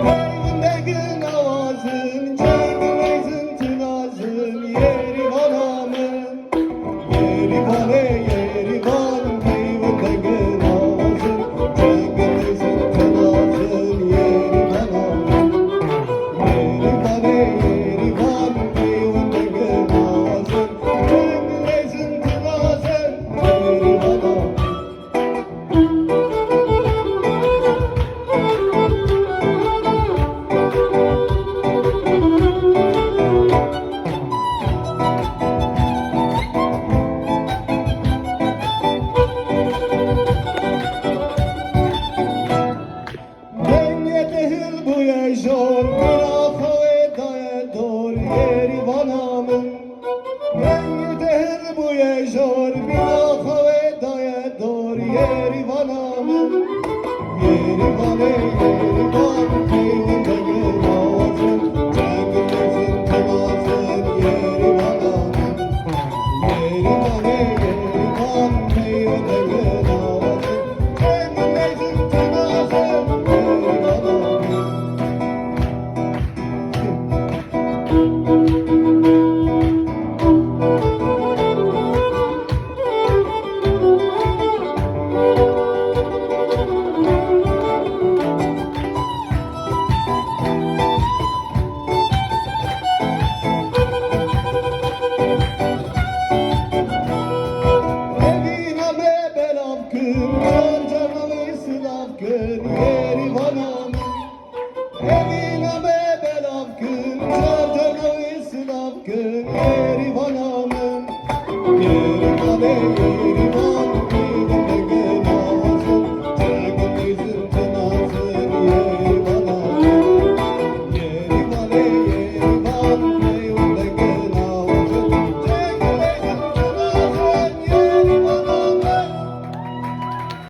Evindeki avazın, çengizin tınazın, yeri vanamın, yeri vane, yeri van. Evindeki avazın, çengizin tınazın, yeri vanamın, yeri vane, yeri van. Evindeki avazın, çengizin tınazın, yeri vanamın. Dehil bu yaşor, bir ve dor, yeri vanamın. Dehil bu yaşor, bir ve dor, yeri vanamın. Yeri vane, yeri van, evindeki avazın, çengizin tınazın, yeri vanamın. Yeri vane, yeri van, evindeki avazın, çengizin tınazın, yeri vanamın. Eviname belavkın, harcanamı sılafkın, yeri vanamın. Eviname belavkın, harcanamı sılafkın, yeri vanamın. Yeri vane, yeri